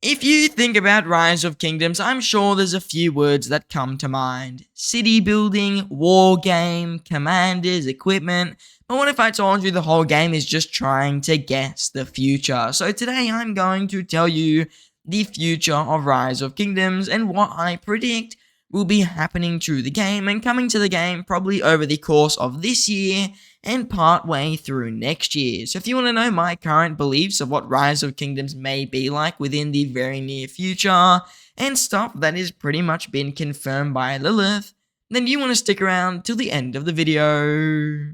If you think about Rise of Kingdoms, I'm sure there's a few words that come to mind. City building, war game, commanders, equipment. But what if I told you the whole game is just trying to guess the future? So today I'm going to tell you the future of Rise of Kingdoms and what I predict will be happening to the game and coming to the game probably over the course of this year and part way through next year. So if you want to know my current beliefs of what Rise of Kingdoms may be like within the very near future, and stuff that has pretty much been confirmed by Lilith, then you want to stick around till the end of the video.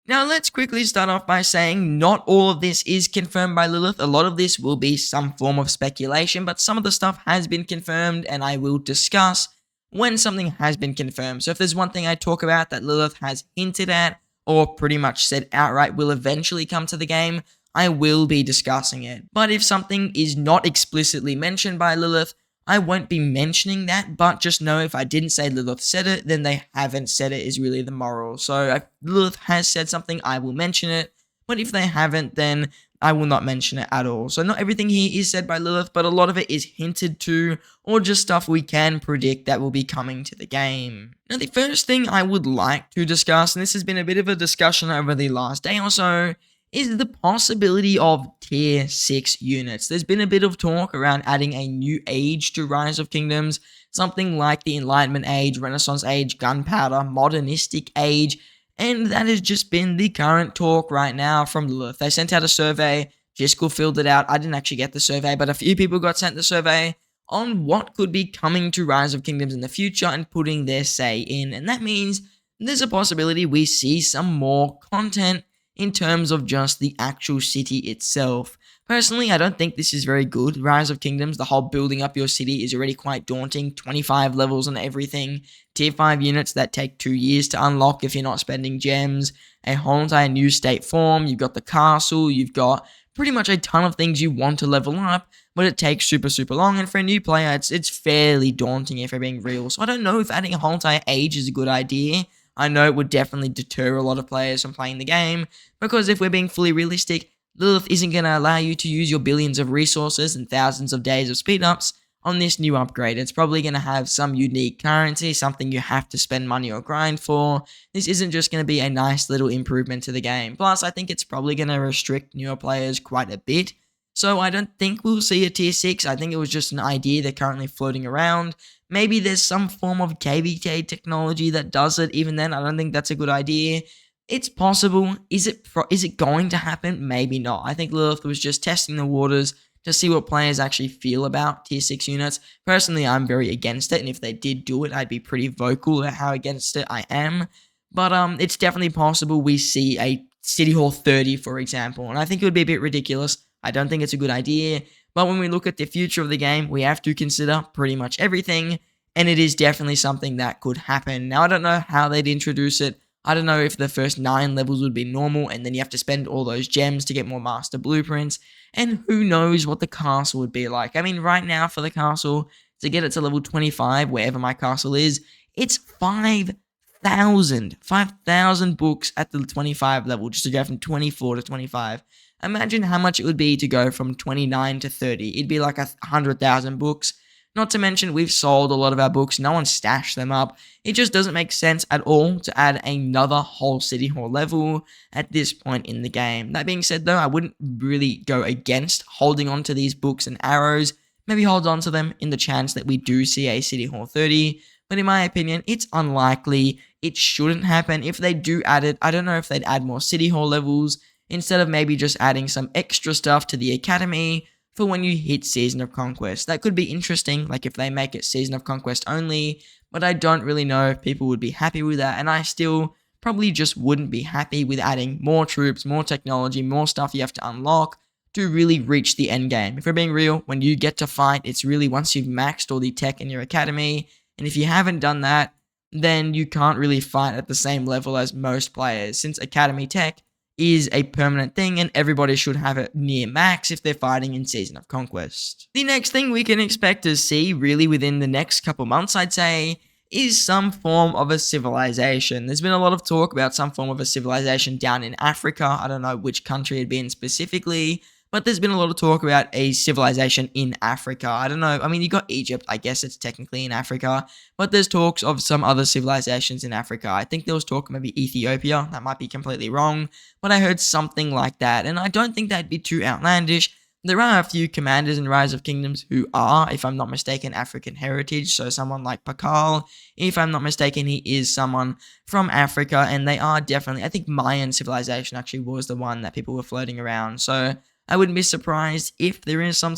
Now let's quickly start off by saying not all of this is confirmed by Lilith. A lot of this will be some form of speculation, but some of the stuff has been confirmed and I will discuss when something has been confirmed. So if there's one thing I talk about that Lilith has hinted at or pretty much said outright will eventually come to the game, I will be discussing it. But if something is not explicitly mentioned by Lilith, I won't be mentioning that, but just know if I didn't say Lilith said it, then they haven't said it is really the moral. So if Lilith has said something, I will mention it, but if they haven't, then I will not mention it at all. So not everything here is said by Lilith, but a lot of it is hinted to, or just stuff we can predict that will be coming to the game. Now the first thing I would like to discuss, and this has been a bit of a discussion over the last day or so, is the possibility of tier 6 units. There's been a bit of talk around adding a new age to Rise of Kingdoms, something like the Enlightenment Age, Renaissance Age, Gunpowder, Modernistic Age, and that has just been the current talk right now from Lilith. They sent out a survey, Jiskel filled it out. I didn't actually get the survey, but a few people got sent the survey on what could be coming to Rise of Kingdoms in the future and putting their say in, and that means there's a possibility we see some more content in terms of just the actual city itself. Personally, I don't think this is very good. Rise of Kingdoms, the whole building up your city is already quite daunting. 25 levels and everything. Tier 5 units that take 2 years to unlock if you're not spending gems. A whole entire new state form. You've got the castle. You've got pretty much a ton of things you want to level up, but it takes super long. And for a new player, it's fairly daunting if we're being real. So I don't know if adding a whole entire age is a good idea. I know it would definitely deter a lot of players from playing the game, because if we're being fully realistic, Lilith isn't going to allow you to use your billions of resources and thousands of days of speed-ups on this new upgrade. It's probably going to have some unique currency, something you have to spend money or grind for. This isn't just going to be a nice little improvement to the game. Plus, I think it's probably going to restrict newer players quite a bit. So I don't think we'll see a tier 6. I think it was just an idea they're currently floating around. Maybe there's some form of KvK technology that does it. Even then, I don't think that's a good idea. It's possible. Is it going to happen? Maybe not. I think Lilith was just testing the waters to see what players actually feel about tier 6 units. Personally, I'm very against it, and if they did do it, I'd be pretty vocal at how against it I am. But it's definitely possible we see a City Hall 30, for example, and I think it would be a bit ridiculous. I don't think it's a good idea. But when we look at the future of the game, we have to consider pretty much everything, and it is definitely something that could happen. Now, I don't know how they'd introduce it. I don't know if the first 9 levels would be normal, and then you have to spend all those gems to get more master blueprints, and who knows what the castle would be like. I mean, right now for the castle, to get it to level 25, wherever my castle is, it's 5,000 books at the 25 level, just to go from 24 to 25. Imagine how much it would be to go from 29 to 30. It'd be like 100,000 books. Not to mention, we've sold a lot of our books. No one stashed them up. It just doesn't make sense at all to add another whole City Hall level at this point in the game. That being said, though, I wouldn't really go against holding on to these books and arrows. Maybe hold on to them in the chance that we do see a City Hall 30. But in my opinion, it's unlikely. It shouldn't happen. If they do add it, I don't know if they'd add more City Hall levels, instead of maybe just adding some extra stuff to the academy for when you hit Season of Conquest. That could be interesting, like if they make it Season of Conquest only, but I don't really know if people would be happy with that, and I still probably just wouldn't be happy with adding more troops, more technology, more stuff you have to unlock to really reach the end game. If we're being real, when you get to fight, it's really once you've maxed all the tech in your academy, and if you haven't done that, then you can't really fight at the same level as most players, since academy tech is a permanent thing and everybody should have it near max if they're fighting in Season of Conquest. The next thing we can expect to see really within the next couple months, I'd say, is some form of a civilization. There's been a lot of talk about some form of a civilization down in Africa. I don't know which country it'd be in specifically, But there's been a lot of talk about a civilization in Africa. I don't know. I mean, you got Egypt. I guess it's technically in Africa. But there's talks of some other civilizations in Africa. I think there was talk maybe Ethiopia. That might be completely wrong. But I heard something like that. And I don't think that'd be too outlandish. There are a few commanders in Rise of Kingdoms who are, if I'm not mistaken, African heritage. So someone like Pakal, if I'm not mistaken, he is someone from Africa. And they are definitely, I think Mayan civilization actually was the one that people were floating around. So I wouldn't be surprised if there is some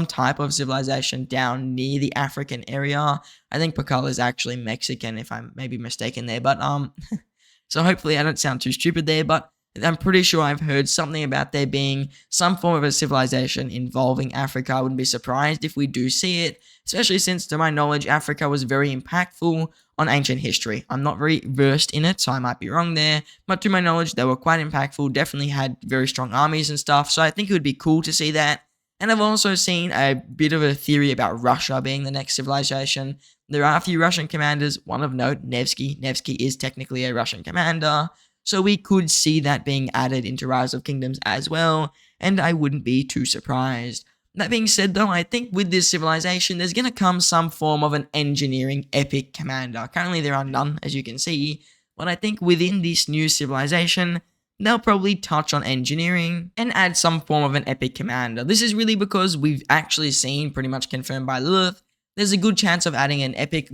type of civilization down near the African area. I think Pakal is actually Mexican, if I'm maybe mistaken there. But so hopefully I don't sound too stupid there, but I'm pretty sure I've heard something about there being some form of a civilization involving Africa. I wouldn't be surprised if we do see it, especially since, to my knowledge, Africa was very impactful on ancient history. I'm not very versed in it, so I might be wrong there, but to my knowledge, they were quite impactful, definitely had very strong armies and stuff, so I think it would be cool to see that. And I've also seen a bit of a theory about Russia being the next civilization. There are a few Russian commanders, one of note, Nevsky. Nevsky is technically a Russian commander. So we could see that being added into Rise of Kingdoms as well, and I wouldn't be too surprised. That being said though, I think with this civilization, there's going to come some form of an engineering epic commander. Currently there are none, as you can see, but I think within this new civilization, they'll probably touch on engineering and add some form of an epic commander. This is really because we've actually seen, pretty much confirmed by Lilith, there's a good chance of adding an epic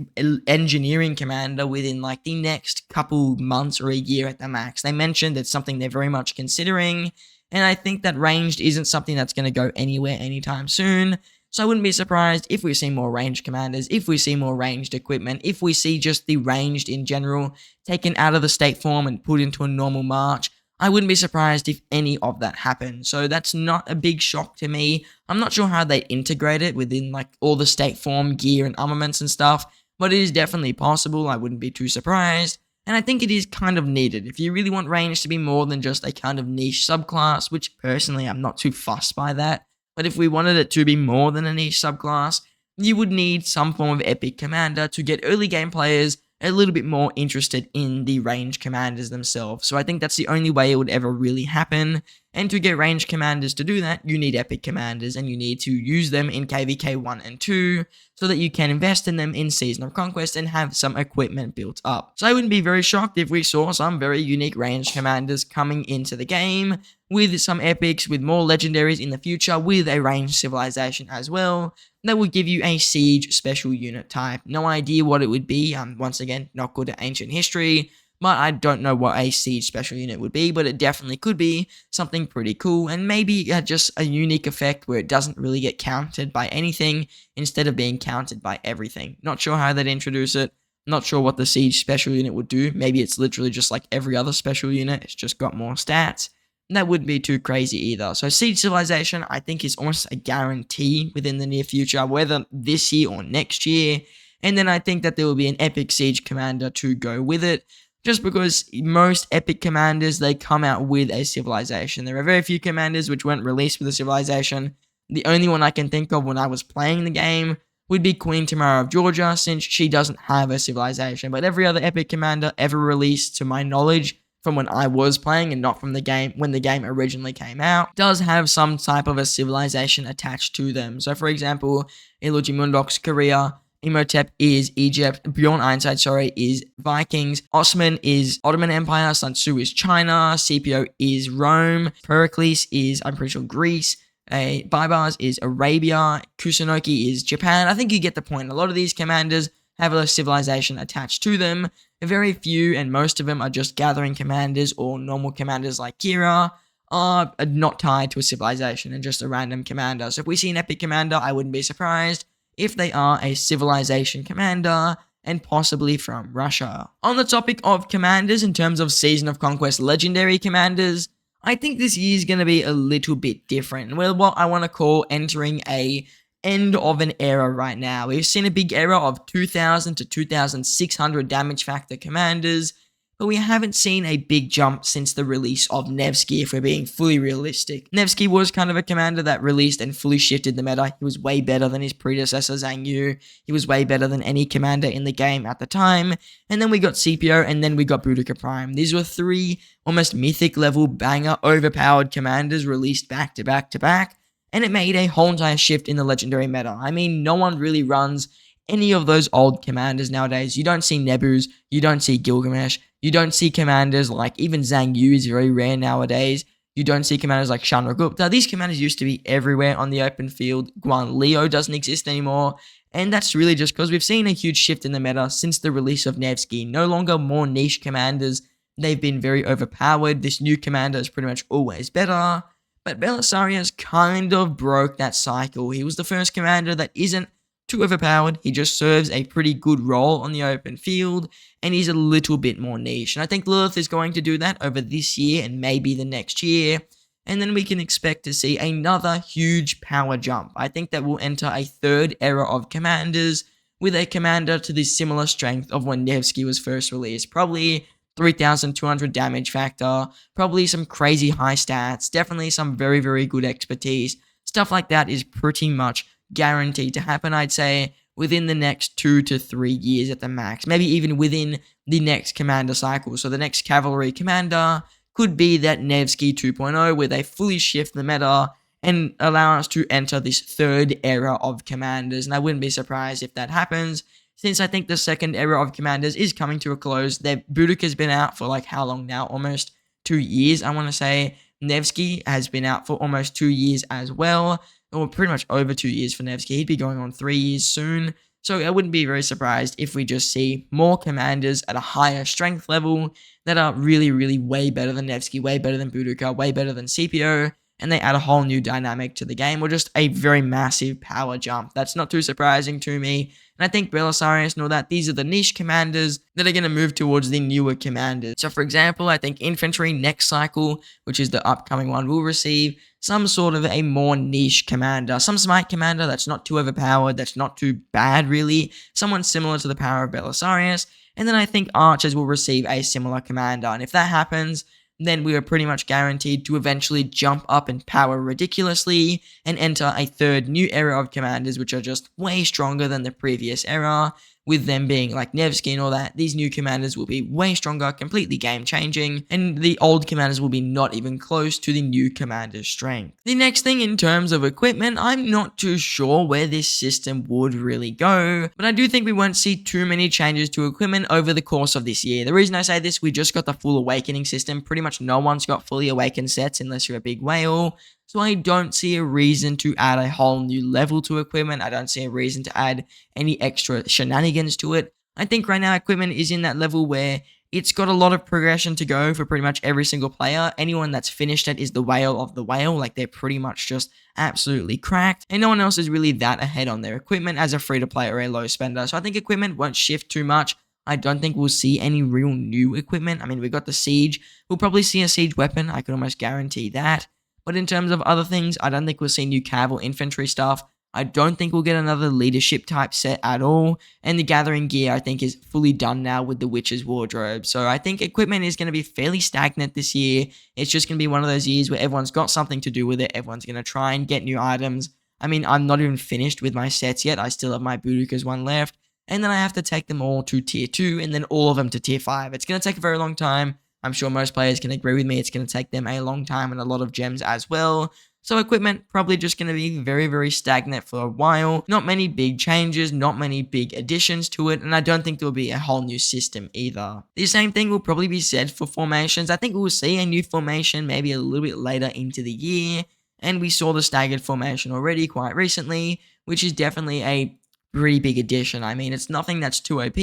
engineering commander within like the next couple months or a year at the max. They mentioned it's something they're very much considering, and I think that ranged isn't something that's going to go anywhere anytime soon. So I wouldn't be surprised if we see more ranged commanders, if we see more ranged equipment, if we see just the ranged in general taken out of the state form and put into a normal march. I wouldn't be surprised if any of that happened. So that's not a big shock to me. I'm not sure how they integrate it within like all the state form gear and armaments and stuff, but it is definitely possible. I wouldn't be too surprised. And I think it is kind of needed. If you really want range to be more than just a kind of niche subclass, which personally I'm not too fussed by that, but if we wanted it to be more than a niche subclass, you would need some form of epic commander to get early game players a little bit more interested in the ranged commanders themselves. So I think that's the only way it would ever really happen. And to get ranged commanders to do that, you need epic commanders, and you need to use them in KvK 1 and 2 so that you can invest in them in Season of Conquest and have some equipment built up. So I wouldn't be very shocked if we saw some very unique ranged commanders coming into the game with some epics, with more legendaries in the future, with a ranged civilization as well. That would give you a siege special unit type. No idea what it would be. Once again, not good at ancient history, but I don't know what a siege special unit would be, but it definitely could be something pretty cool, and maybe just a unique effect where it doesn't really get countered by anything instead of being countered by everything. Not sure how they'd introduce it. Not sure what the siege special unit would do. Maybe it's literally just like every other special unit. It's just got more stats. That wouldn't be too crazy either. So Siege Civilization, I think, is almost a guarantee within the near future, whether this year or next year. And then I think that there will be an epic Siege commander to go with it, just because most epic commanders, they come out with a civilization. There are very few commanders which weren't released with a civilization. The only one I can think of when I was playing the game would be Queen Tamara of Georgia, since she doesn't have a civilization. But every other epic commander ever released, to my knowledge, from when I was playing and not from the game when the game originally came out, does have some type of a civilization attached to them. So for example, Iluji Mundok's Korea, Imhotep is Egypt, Bjorn Ironside, is Vikings, Osman is Ottoman Empire, Sun Tzu is China, Scipio is Rome, Pericles is, I'm pretty sure, Greece, Baibars is Arabia, Kusunoki is Japan. I think you get the point. A lot of these commanders have a civilization attached to them. Very few, and most of them are just gathering commanders or normal commanders like Kira, are not tied to a civilization and just a random commander. So if we see an epic commander, I wouldn't be surprised if they are a civilization commander, and possibly from Russia. On the topic of commanders, in terms of Season of Conquest legendary commanders, I think this year is going to be a little bit different. Well, what I want to call entering a end of an era right now. We've seen a big era of 2,000 to 2,600 damage factor commanders, but we haven't seen a big jump since the release of Nevsky, if we're being fully realistic. Nevsky was kind of a commander that released and fully shifted the meta. He was way better than his predecessor, Zhang Yu. He was way better than any commander in the game at the time. And then we got CPO, and then we got Boudica Prime. These were three almost mythic level banger overpowered commanders released back to back to back. And it made a whole entire shift in the legendary meta. I mean, no one really runs any of those old commanders nowadays. You don't see Nebus, you don't see Gilgamesh, you don't see commanders like even Zhang Yu is very rare nowadays. You don't see commanders like Chandragupta. These commanders used to be everywhere on the open field. Guan Leo doesn't exist anymore. And that's really just because we've seen a huge shift in the meta since the release of Nevsky. No longer more niche commanders. They've been very overpowered. This new commander is pretty much always better. But Belisarius kind of broke that cycle. He was the first commander that isn't too overpowered. He just serves a pretty good role on the open field, and he's a little bit more niche. And I think Lilith is going to do that over this year and maybe the next year. And then we can expect to see another huge power jump. I think that we'll enter a third era of commanders with a commander to the similar strength of when Nevsky was first released. Probably 3,200 damage factor, probably some crazy high stats, definitely some very, very good expertise. Stuff like that is pretty much guaranteed to happen, I'd say, within the next 2 to 3 years at the max. Maybe even within the next commander cycle. So the next cavalry commander could be that Nevsky 2.0, where they fully shift the meta and allow us to enter this third era of commanders. And I wouldn't be surprised if that happens, since I think the second era of commanders is coming to a close. Boudica's been out for like how long now? Almost 2 years, I want to say. Nevsky has been out for almost 2 years as well, or pretty much over 2 years for Nevsky. He'd be going on 3 years soon. So I wouldn't be very surprised if we just see more commanders at a higher strength level that are really, really way better than Nevsky, way better than Boudica, way better than CPO, and they add a whole new dynamic to the game, or just a very massive power jump. That's not too surprising to me. And I think Belisarius know that these are the niche commanders that are going to move towards the newer commanders. So for example, I think Infantry next cycle, which is the upcoming one, will receive some sort of a more niche commander. Some smite commander that's not too overpowered, that's not too bad really. Someone similar to the power of Belisarius. And then I think archers will receive a similar commander. And if that happens, then we are pretty much guaranteed to eventually jump up in power ridiculously and enter a third new era of commanders, which are just way stronger than the previous era. With them being like Nevsky and all that, these new commanders will be way stronger, completely game-changing, and the old commanders will be not even close to the new commander's strength. The next thing in terms of equipment, I'm not too sure where this system would really go, but I do think we won't see too many changes to equipment over the course of this year. The reason I say this, we just got the full awakening system. Pretty much no one's got fully awakened sets unless you're a big whale. So I don't see a reason to add a whole new level to equipment. I don't see a reason to add any extra shenanigans to it. I think right now equipment is in that level where it's got a lot of progression to go for pretty much every single player. Anyone that's finished it is the whale of the whale. Like, they're pretty much just absolutely cracked. And no one else is really that ahead on their equipment as a free-to-play or a low spender. So I think equipment won't shift too much. I don't think we'll see any real new equipment. I mean, we got the siege. We'll probably see a siege weapon. I can almost guarantee that. But in terms of other things, I don't think we'll see new cav or infantry stuff. I don't think we'll get another leadership type set at all. And the gathering gear, I think, is fully done now with the Witch's Wardrobe. So I think equipment is going to be fairly stagnant this year. It's just going to be one of those years where everyone's got something to do with it. Everyone's going to try and get new items. I mean, I'm not even finished with my sets yet. I still have my Boudica's one left. And then I have to take them all to tier 2 and then all of them to tier 5. It's going to take a very long time. I'm sure most players can agree with me. It's going to take them a long time and a lot of gems as well. So equipment probably just going to be very, very stagnant for a while. Not many big changes, not many big additions to it, and I don't think there will be a whole new system either. The same thing will probably be said for formations. I think we'll see a new formation maybe a little bit later into the year, and we saw the staggered formation already quite recently, which is definitely a pretty big addition. I mean, it's nothing that's too OP,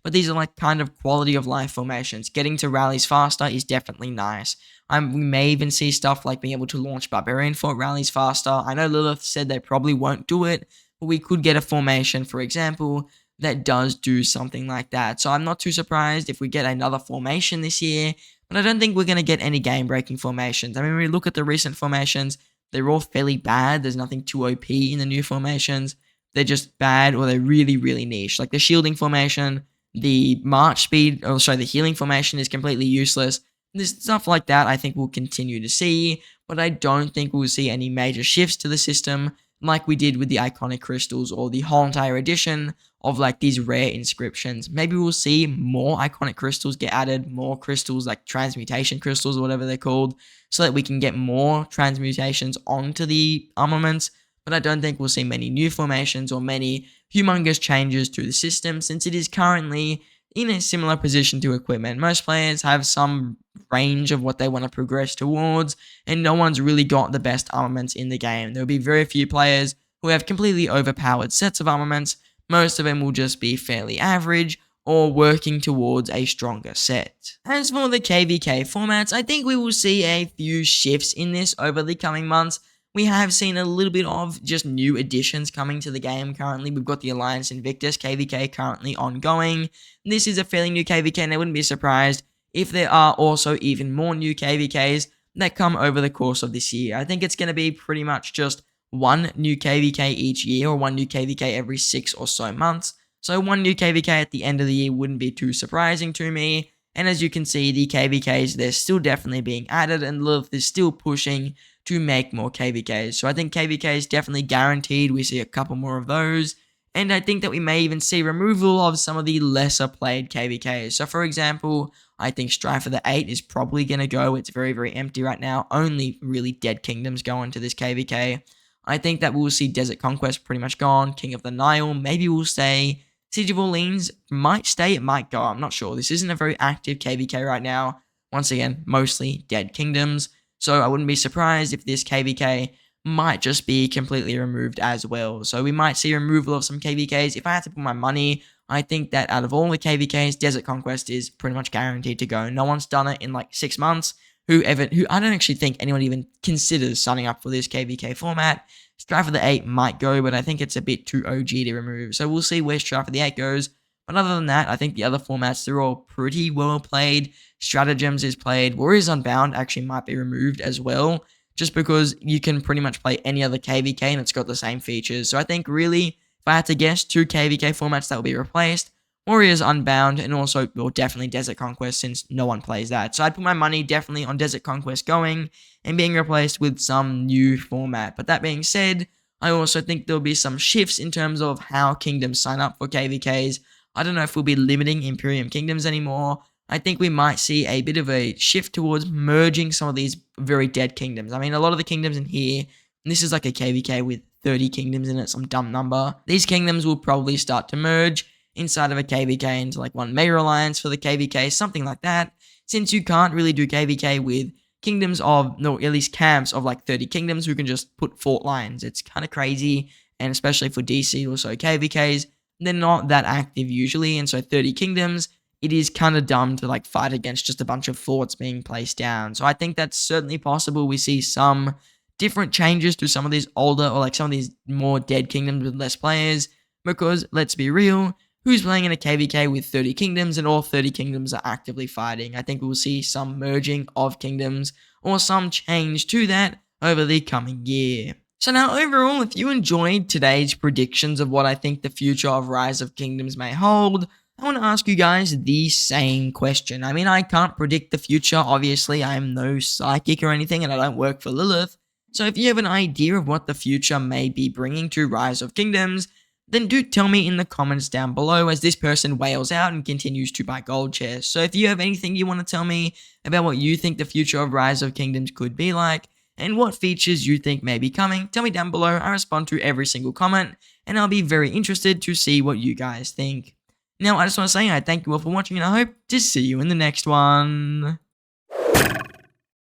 but these are like kind of quality of life formations. Getting to rallies faster is definitely nice. We may even see stuff like being able to launch Barbarian Fort rallies faster. I know Lilith said they probably won't do it, but we could get a formation, for example, that does do something like that. So I'm not too surprised if we get another formation this year, but I don't think we're going to get any game-breaking formations. I mean, when we look at the recent formations, they're all fairly bad. There's nothing too OP in the new formations. They're just bad, or they're really, really niche. Like the shielding formation, the march speed, or sorry, the healing formation is completely useless. This stuff like that I think we'll continue to see, but I don't think we'll see any major shifts to the system like we did with the iconic crystals or the whole entire edition of like these rare inscriptions. Maybe we'll see more iconic crystals get added, more crystals like transmutation crystals or whatever they're called, so that we can get more transmutations onto the armaments. But I don't think we'll see many new formations or many humongous changes to the system, since it is currently in a similar position to equipment. Most players have some range of what they want to progress towards, and no one's really got the best armaments in the game. There'll be very few players who have completely overpowered sets of armaments. Most of them will just be fairly average or working towards a stronger set. As for the KvK formats, I think we will see a few shifts in this over the coming months. We have seen a little bit of just new additions coming to the game currently. We've got the Alliance Invictus KvK currently ongoing. This is a fairly new KvK, and I wouldn't be surprised if there are also even more new KvKs that come over the course of this year. I think it's going to be pretty much just one new KvK each year, or one new KvK every 6 or so months. So one new KvK at the end of the year wouldn't be too surprising to me. And as you can see, the KvKs, they're still definitely being added, and Lilith is still pushing to make more KvKs. So I think KvK is definitely guaranteed. We see a couple more of those. And I think that we may even see removal of some of the lesser played KvKs. So for example, I think Strife of the 8 is probably going to go. It's very, very empty right now. Only really dead kingdoms go into this KvK. I think that we'll see Desert Conquest pretty much gone. King of the Nile, maybe we'll stay. Siege of Orleans might stay, it might go. I'm not sure. This isn't a very active KvK right now. Once again, mostly dead kingdoms. So I wouldn't be surprised if this KvK might just be completely removed as well. So we might see removal of some KvKs. If I had to put my money, I think that out of all the KvKs, Desert Conquest is pretty much guaranteed to go. No one's done it in like 6 months. Who I don't actually think anyone even considers signing up for this KvK format. Strife of the 8 might go, but I think it's a bit too OG to remove. So we'll see where Strife of the 8 goes. But other than that, I think the other formats, they're all pretty well played. Stratagems is played. Warriors Unbound actually might be removed as well, just because you can pretty much play any other KvK and it's got the same features. So I think really, if I had to guess, 2 KvK formats that will be replaced. Warriors Unbound, and also, well, definitely Desert Conquest, since no one plays that. So I'd put my money definitely on Desert Conquest going and being replaced with some new format. But that being said, I also think there'll be some shifts in terms of how kingdoms sign up for KvKs. I don't know if we'll be limiting Imperium kingdoms anymore. I think we might see a bit of a shift towards merging some of these very dead kingdoms. I mean, a lot of the kingdoms in here, and this is like a KvK with 30 kingdoms in it, some dumb number. These kingdoms will probably start to merge inside of a KvK into like one Mega Alliance for the KvK, something like that. Since you can't really do KvK with kingdoms of, no, at least camps of like 30 kingdoms who can just put fort lines. It's kind of crazy, and especially for DC, also KvKs, they're not that active usually, and so 30 kingdoms, it is kind of dumb to like fight against just a bunch of forts being placed down. So I think that's certainly possible. We see some different changes to some of these older, or like some of these more dead kingdoms with less players, because let's be real, who's playing in a KvK with 30 kingdoms and all 30 kingdoms are actively fighting? I think we'll see some merging of kingdoms or some change to that over the coming year. So now overall, if you enjoyed today's predictions of what I think the future of Rise of Kingdoms may hold, I want to ask you guys the same question. I mean, I can't predict the future, obviously. I'm no psychic or anything, and I don't work for Lilith. So if you have an idea of what the future may be bringing to Rise of Kingdoms, then do tell me in the comments down below, as this person wails out and continues to buy gold chairs. So if you have anything you want to tell me about what you think the future of Rise of Kingdoms could be like, and what features you think may be coming, tell me down below. I respond to every single comment, and I'll be very interested to see what you guys think. Now, I just want to say I thank you all for watching, and I hope to see you in the next one.